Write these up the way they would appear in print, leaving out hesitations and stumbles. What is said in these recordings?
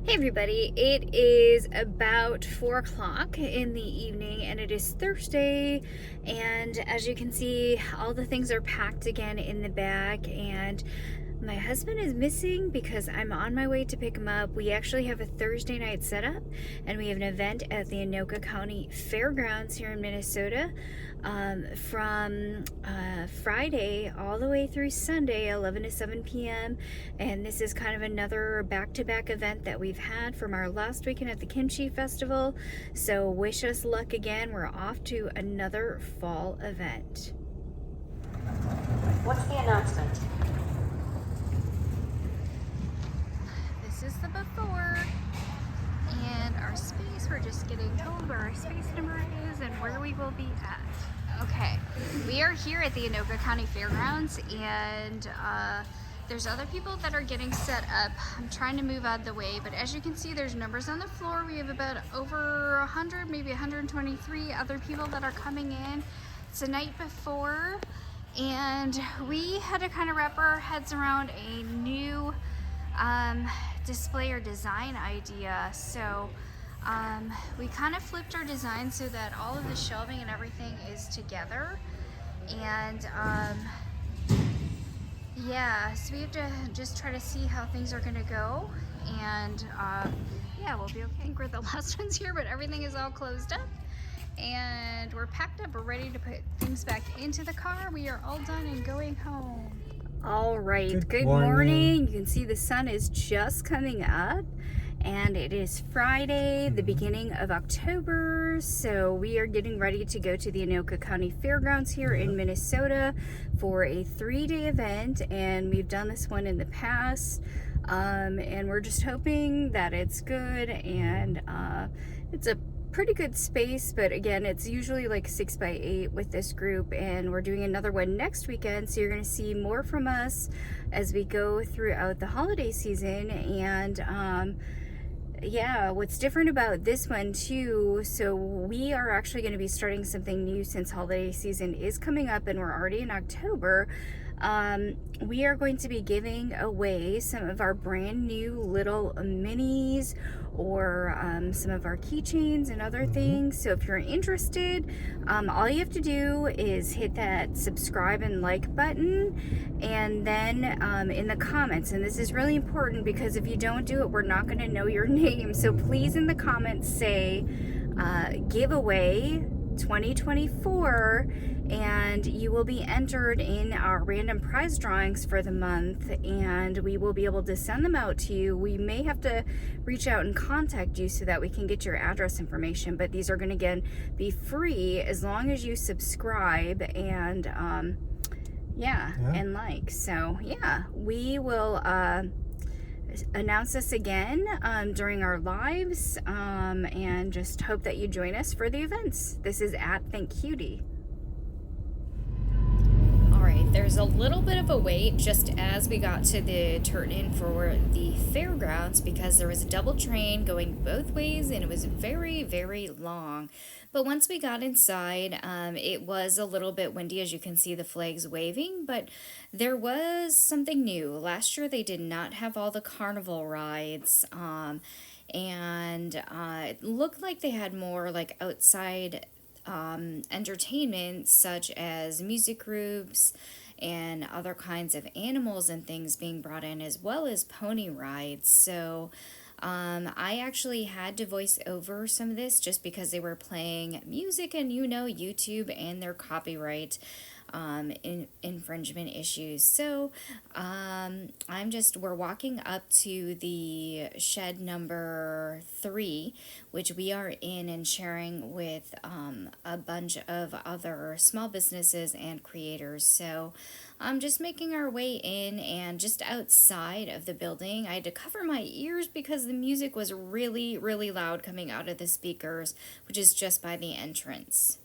Hey everybody, it is about 4 o'clock in the evening and it is Thursday, and as you can see, all the things are packed again in the back, and my husband is missing because I'm on my way to pick him up. We actually have a Thursday night setup and we have an event at the Anoka County Fairgrounds here in Minnesota from Friday all the way through Sunday, 11 to 7 p.m. And this is kind of another back-to-back event that we've had from our last weekend at the Kimchi Festival. So wish us luck again. We're off to another fall event. What's the announcement? This is the before, and our space, we're just getting told where our space number is and where we will be at. Okay, we are here at the Anoka County Fairgrounds, and there's other people that are getting set up. I'm trying to move out of the way, but as you can see, there's numbers on the floor. We have about over 100, maybe 123 other people that are coming in. It's the night before, and we had to kind of wrap our heads around a new display or design idea. So we kind of flipped our design so that all of the shelving and everything is together, and yeah, so we have to just try to see how things are gonna go, and yeah, we'll be okay. I think we're the last ones here, but everything is all closed up and we're packed up. We're ready to put things back into the car. We are all done and going home. All right, good morning. You can see the sun is just coming up, and it is Friday, the beginning of October, so we are getting ready to go to the Anoka County Fairgrounds here in Minnesota for a 3-day event, and we've done this one in the past, and we're just hoping that it's good, and it's a pretty good space, but again, it's usually like 6x8 with this group, and we're doing another one next weekend, so you're going to see more from us as we go throughout the holiday season. And yeah, what's different about this one too, so we are actually going to be starting something new since holiday season is coming up and we're already in October. We are going to be giving away some of our brand new little minis, or some of our keychains and other things. So if you're interested, all you have to do is hit that subscribe and like button, and then in the comments, and this is really important because if you don't do it, we're not going to know your name. So please in the comments say giveaway 2024, and you will be entered in our random prize drawings for the month, and we will be able to send them out to you. We may have to reach out and contact you so that we can get your address information, but these are going to again be free as long as you subscribe and yeah, and like. So yeah, we will announce this again during our lives, and just hope that you join us for the events. This is at Think Cutie. All right, there's a little bit of a wait just as we got to the turn-in for the fairgrounds because there was a double train going both ways and it was very, very long. But once we got inside, it was a little bit windy, as you can see the flags waving, but there was something new. Last year they did not have all the carnival rides, and it looked like they had more like outside entertainment, such as music groups and other kinds of animals and things being brought in, as well as pony rides. So I actually had to voice over some of this just because they were playing music, and you know YouTube and their copyright infringement issues. So we're walking up to the shed number 3, which we are in and sharing with a bunch of other small businesses and creators. So I'm just making our way in, and just outside of the building, I had to cover my ears because the music was really, really loud coming out of the speakers, which is just by the entrance.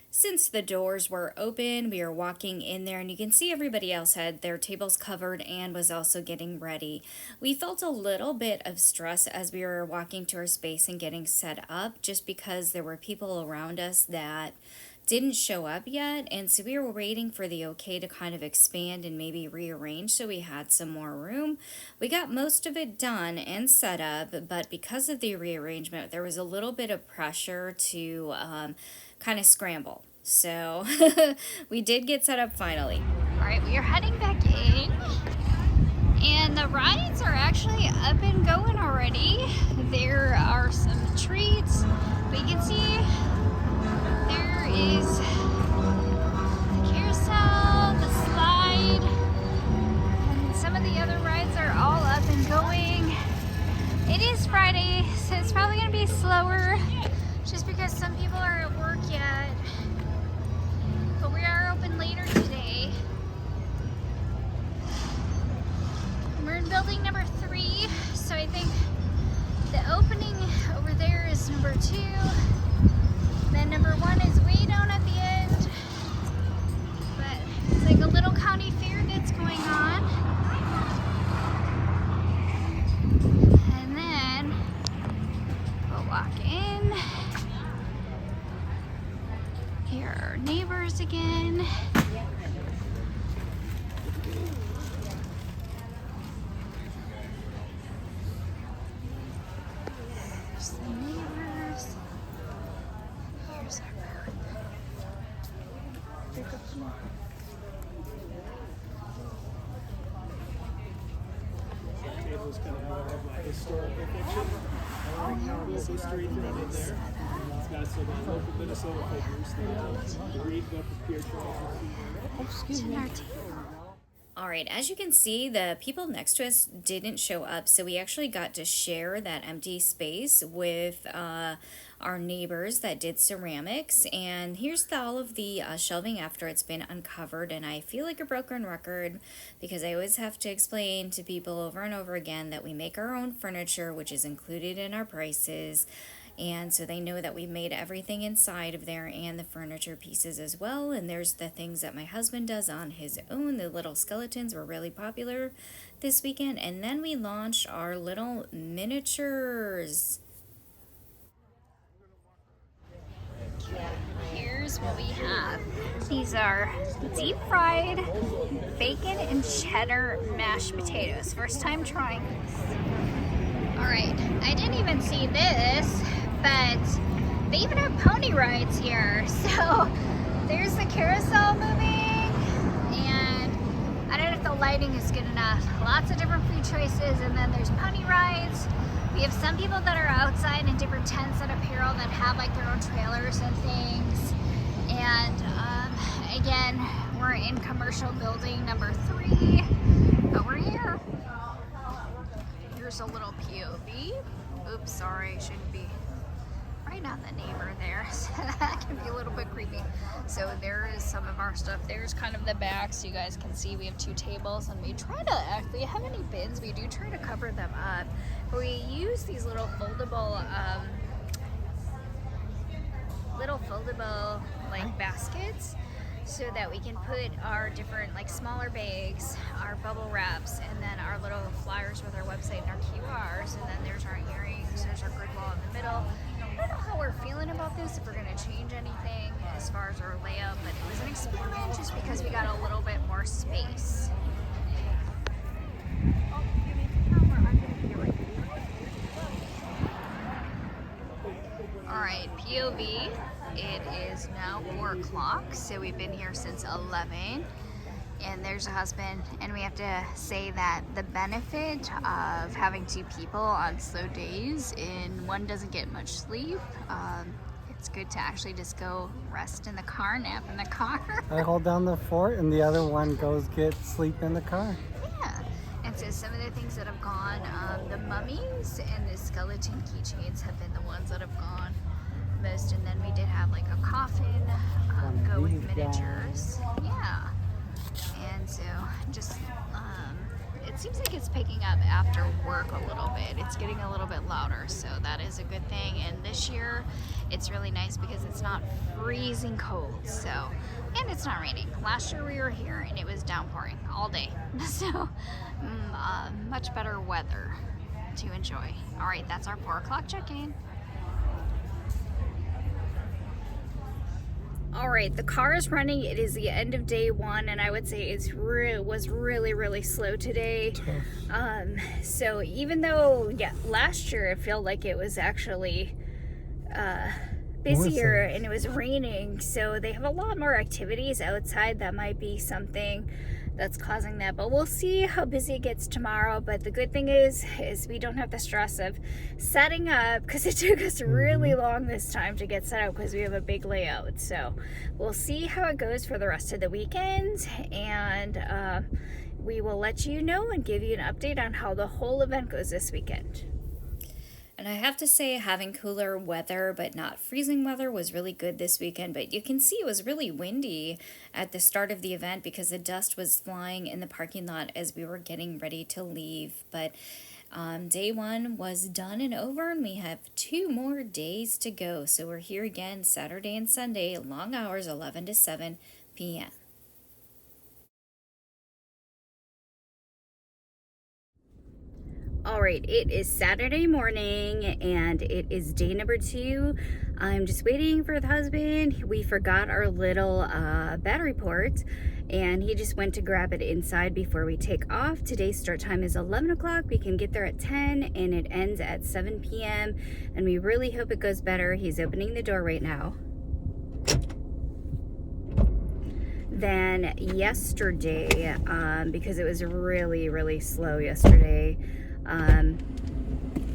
Since the doors were open, we are walking in there, and you can see everybody else had their tables covered and was also getting ready. We felt a little bit of stress as we were walking to our space and getting set up, just because there were people around us that didn't show up yet, and so we were waiting for the okay to kind of expand and maybe rearrange so we had some more room. We got most of it done and set up, but because of the rearrangement, there was a little bit of pressure to kind of scramble. So we did get set up finally. All right, we are heading back in, and the rides are actually up and going already. There are some treats. We can see there is the carousel, the slide, and some of the other rides are all up and going. It is Friday, so it's probably going to be slower just because some people are at work yet. But we are open later today. We're in building number 3, so I think the opening over there is number 2. Then number 1 is way down at the end. But it's like a little county fair that's going on. And then we'll walk in. Here are our neighbors again. There's the neighbors. Here's our booth. Table's kind of more of a historical fiction. History thrown in there. It's got some local Minnesota figures. The Greek book of Pierre Charles. Excuse me. All right, as you can see, the people next to us didn't show up, so we actually got to share that empty space with our neighbors that did ceramics. And here's all of the shelving after it's been uncovered, and I feel like a broken record because I always have to explain to people over and over again that we make our own furniture, which is included in our prices. And so they know that we made everything inside of there and the furniture pieces as well. And there's the things that my husband does on his own. The little skeletons were really popular this weekend. And then we launched our little miniatures. Here's what we have. These are deep fried bacon and cheddar mashed potatoes. First time trying this. All right, I didn't even see this, but they even have pony rides here. So there's the carousel moving, and I don't know if the lighting is good enough. Lots of different food choices, and then there's pony rides. We have some people that are outside in different tents and apparel that have like their own trailers and things. And again, we're in commercial building number 3, but we're here. Here's a little POV. Oops, sorry, shouldn't be right on the neighbor there, so that can be a little bit creepy. So there is some of our stuff. There's kind of the back, so you guys can see we have 2 tables, and we try to, if we have any bins, we do try to cover them up. But we use these little foldable like baskets, so that we can put our different like smaller bags, our bubble wraps, and then our little flyers with our website and our QRs, and then there's our earrings, there's our grid wall in the middle. I don't know how we're feeling about this, if we're going to change anything as far as our layout, but it was an experiment just because we got a little bit more space. Alright, POV, it is now 4 o'clock, so we've been here since 11, and there's a husband, and we have to say that the benefit of having 2 people on slow days, and one doesn't get much sleep, it's good to actually just go rest in the car, nap in the car. I hold down the fort and the other one goes get sleep in the car. Yeah, and so some of the things that have gone, the mummies and the skeleton keychains have been the ones that have gone most, and then we did have like a coffin go with miniatures. Yeah, and so just it seems like it's picking up after work a little bit. It's getting a little bit louder, so that is a good thing. And this year it's really nice because it's not freezing cold, so, and it's not raining. Last year we were here and it was downpouring all day, so much better weather to enjoy. All right, that's our 4 o'clock check-in. All right, the car is running. It is the end of day one, and I would say was really slow today. So even though, yeah, last year it felt like it was actually busier and it was raining, so they have a lot more activities outside. That might be something that's causing that, but we'll see how busy it gets tomorrow. But the good thing is we don't have the stress of setting up, because it took us really long this time to get set up because we have a big layout. So we'll see how it goes for the rest of the weekend, and we will let you know and give you an update on how the whole event goes this weekend. And I have to say, having cooler weather but not freezing weather was really good this weekend. But you can see it was really windy at the start of the event because the dust was flying in the parking lot as we were getting ready to leave. But day one was done and over, and we have 2 more days to go. So we're here again Saturday and Sunday, long hours, 11 to 7 p.m. All right, it is Saturday morning and it is day number 2. I'm just waiting for the husband. We forgot our little battery port, and he just went to grab it inside before we take off. Today's start time is 11 o'clock. We can get there at 10 and it ends at 7 p.m. and we really hope it goes better. He's opening the door right now. Then yesterday, because it was really slow yesterday,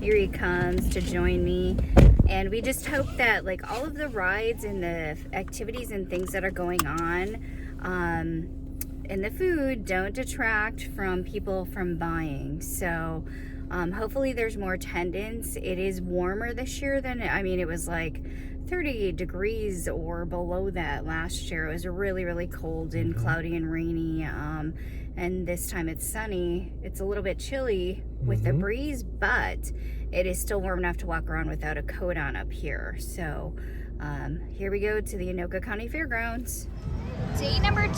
here he comes to join me, and we just hope that like all of the rides and the activities and things that are going on and the food don't detract from people from buying. So hopefully there's more attendance. It is warmer this year than, I mean, it was like 30 degrees or below that last year. It was really cold and cloudy and rainy, and this time it's sunny. It's a little bit chilly with the breeze, but it is still warm enough to walk around without a coat on up here. So here we go to the Anoka County Fairgrounds. Day number 2,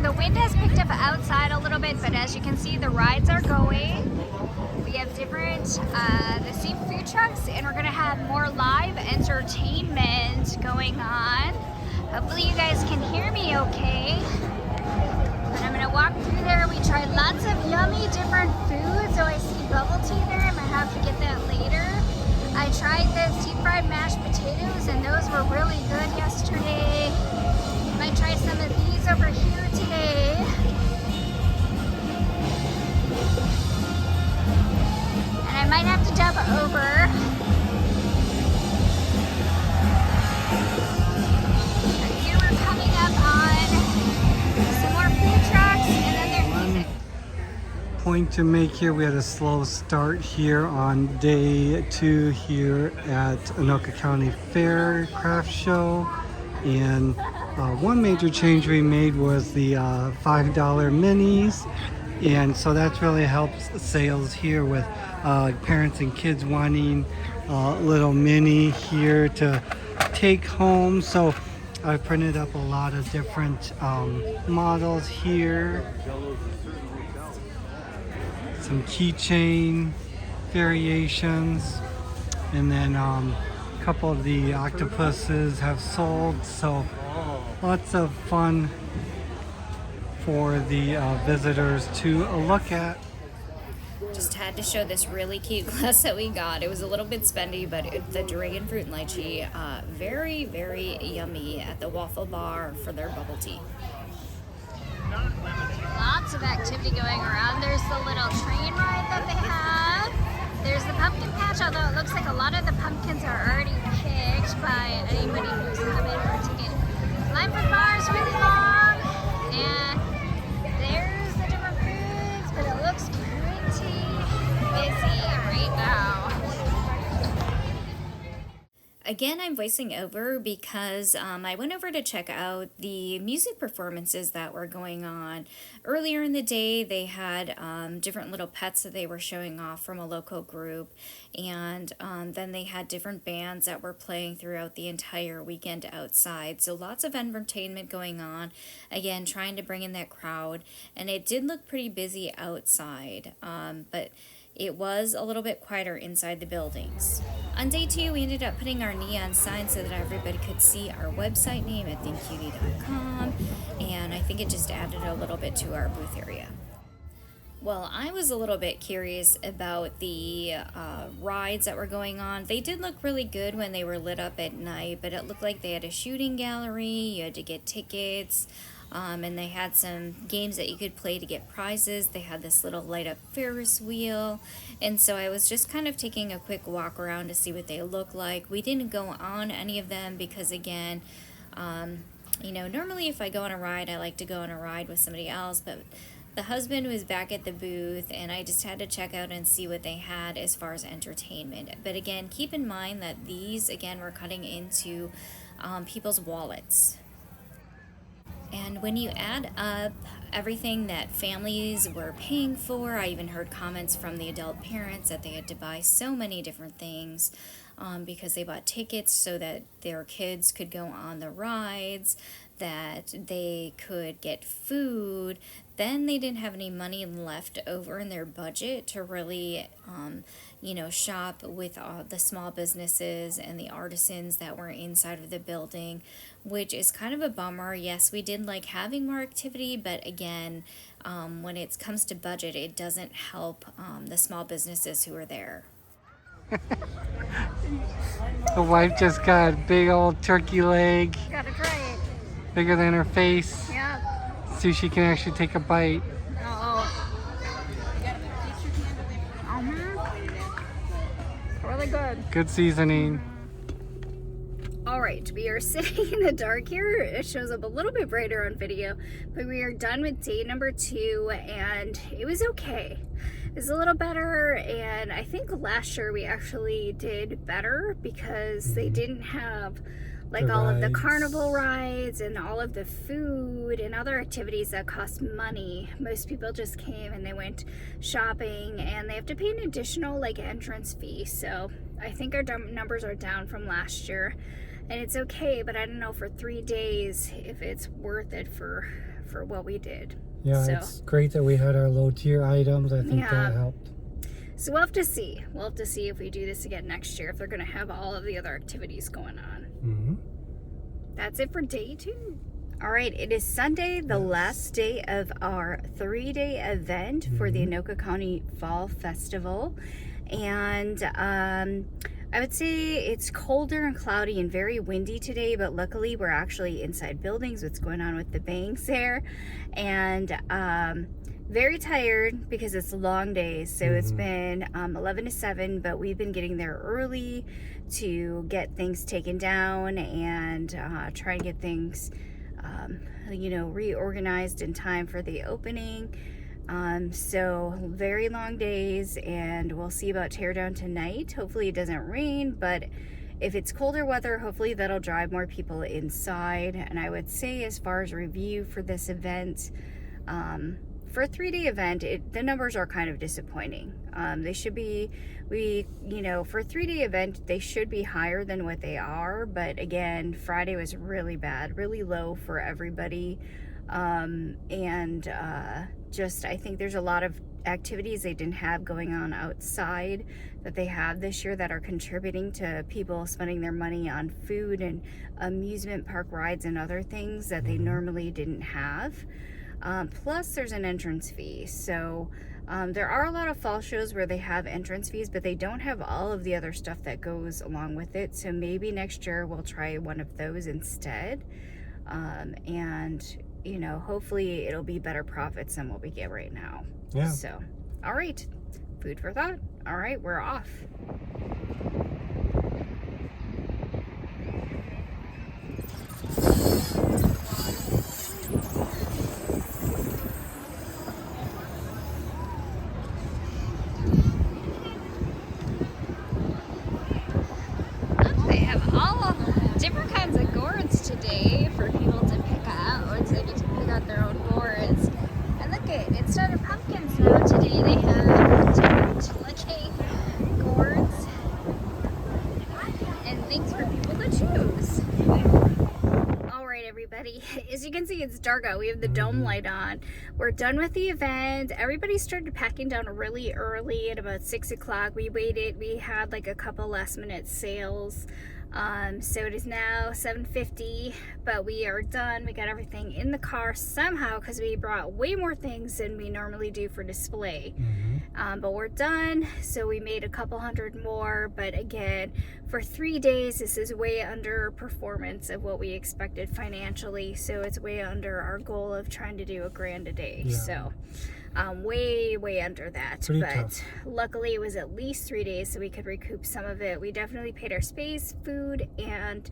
the wind has picked up outside a little bit, but as you can see, the rides are going. We have different, the same food trucks, and we're gonna have more live entertainment going on. Hopefully you guys can hear me okay. But I'm gonna walk through there. We tried lots of yummy different foods. So I see bubble tea there. I might have to get that later. I tried the deep fried mashed potatoes, and those were really good yesterday. Might try some of these over here today. And I might have to dub over. And here we're coming up on some more food trucks, and then there's music. Point to make here, we had a slow start here on day 2 here at Anoka County Fair Craft Show, and one major change we made was the $5 minis, and so that's really helps sales here with parents and kids wanting a little mini here to take home. So I printed up a lot of different models here. Some keychain variations, and then a couple of the octopuses have sold, so lots of fun for the visitors to look at. Just had to show this really cute glass that we got. It was a little bit spendy, but the dragon fruit and lychee, very yummy at the waffle bar for their bubble tea. Lots of activity going around. There's the little train ride that they have. There's the pumpkin patch, although it looks like a lot of the pumpkins are already picked by anybody who's coming for a ticket. Line for the bar is really long, and there's the different foods, but it looks pretty busy right now. Again, I'm voicing over because I went over to check out the music performances that were going on. Earlier in the day, they had different little pets that they were showing off from a local group, and then they had different bands that were playing throughout the entire weekend outside. So lots of entertainment going on, again, trying to bring in that crowd, and it did look pretty busy outside, but it was a little bit quieter inside the buildings. On day 2, we ended up putting our neon sign so that everybody could see our website name at thinkcutie.com, and I think it just added a little bit to our booth area. Well, I was a little bit curious about the rides that were going on. They did look really good when they were lit up at night, but it looked like they had a shooting gallery, you had to get tickets, and they had some games that you could play to get prizes. They had this little light up Ferris wheel, and so I was just kind of taking a quick walk around to see what they look like. We didn't go on any of them because, again, you know, normally if I go on a ride, I like to go on a ride with somebody else, but the husband was back at the booth, and I just had to check out and see what they had as far as entertainment. But again, keep in mind that these, again, were cutting into people's wallets. And when you add up everything that families were paying for, I even heard comments from the adult parents that they had to buy so many different things because they bought tickets so that their kids could go on the rides, that they could get food. Then they didn't have any money left over in their budget to really, you know, shop with all the small businesses and the artisans that were inside of the building, which is kind of a bummer. Yes, we did like having more activity, but again, when it comes to budget, it doesn't help the small businesses who are there. The wife just got a big old turkey leg, Gotta try it. bigger than her face. Yeah. So she can actually take a bite. Really good. Good seasoning. All right, we are sitting in the dark here. It shows up a little bit brighter on video, but we are done with day number 2, and it was okay. It was a little better, and I think last year we actually did better because they didn't have like all of the carnival rides and all of the food and other activities that cost money. Most people just came and they went shopping, and they have to pay an additional like entrance fee. So I think our numbers are down from last year, and it's okay, but I don't know for 3 days if it's worth it for what we did. Yeah, So, it's great that we had our low tier items. I think that helped. so we'll have to see. We'll have to see if we do this again next year, if they're going to have all of the other activities going on. Mm-hmm. That's it for day 2. All right, it is Sunday, the last day of our 3-day event for the Anoka County Fall Festival. And I would say it's colder and cloudy and very windy today, but luckily we're actually inside buildings. What's going on with the banks there? And very tired because it's long days. So it's been 11 to 7, but we've been getting there early to get things taken down and try and get things, you know, reorganized in time for the opening. So very long days, and we'll see about teardown tonight. Hopefully it doesn't rain, but if it's colder weather, hopefully that'll drive more people inside. And I would say, as far as review for this event, for a 3-day event, the numbers are kind of disappointing. They should be, you know, for a 3-day event, they should be higher than what they are. But again, Friday was really bad, really low for everybody. Just, I think there's a lot of activities they didn't have going on outside that they have this year that are contributing to people spending their money on food and amusement park rides and other things that they normally didn't have. Plus there's an entrance fee. So there are a lot of fall shows where they have entrance fees, but they don't have all of the other stuff that goes along with it. So maybe next year we'll try one of those instead. And you know, hopefully it'll be better profits than what we get right now. Yeah. So, all right, food for thought. All right, we're off. They have all different kinds of gourds today for people to pick out, or to get to pick out their own gourds. And look at, instead of pumpkins now today, they have different looking gourds and things for people to choose. All right, everybody, as you can can see, it's dark out. We have the dome light on. We're done with the event. Everybody started packing down really early at about 6 o'clock. We waited. We had like a couple last minute sales. So it is now 7:50, but we are done. We got everything in the car somehow because we brought way more things than we normally do for display. But we're done. So we made a couple hundred more, but again, for 3 days, this is way under performance of what we expected financially. So it's way under our goal of trying to do $1,000 a day. Yeah. So way under that. Pretty but tough. luckily it was at least 3 days so we could recoup some of it. We definitely paid our space, food, and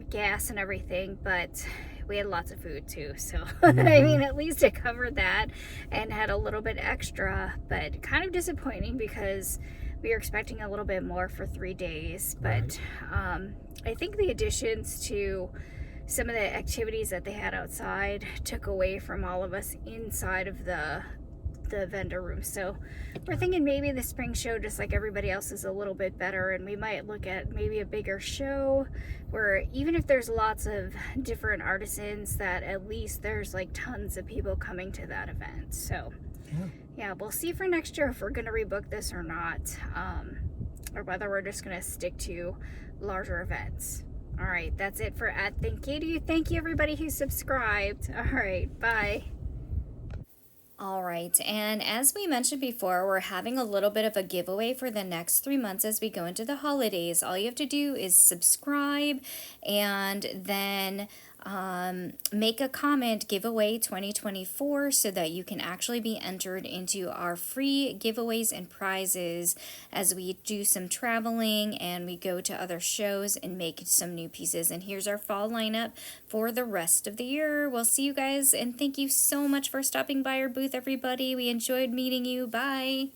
gas and everything, but we had lots of food too, so I mean, at least it covered that and had a little bit extra, but kind of disappointing because we were expecting a little bit more for 3 days. But I think the additions to some of the activities that they had outside took away from all of us inside of the vendor room. So we're thinking maybe the spring show, just like everybody else, is a little bit better, and we might look at maybe a bigger show where even if there's lots of different artisans, that at least there's like tons of people coming to that event. So yeah, we'll see for next year if we're gonna rebook this or not, or whether we're just gonna stick to larger events. All right, that's it for Thank You. Thank you everybody who subscribed. All right, bye. All right, and as we mentioned before, we're having a little bit of a giveaway for the next 3 months as we go into the holidays. All you have to do is subscribe and then make a comment, giveaway 2024, so that you can actually be entered into our free giveaways and prizes as we do some traveling and we go to other shows and make some new pieces. And here's our fall lineup for the rest of the year. We'll see you guys, and thank you so much for stopping by our booth, everybody. We enjoyed meeting you. Bye.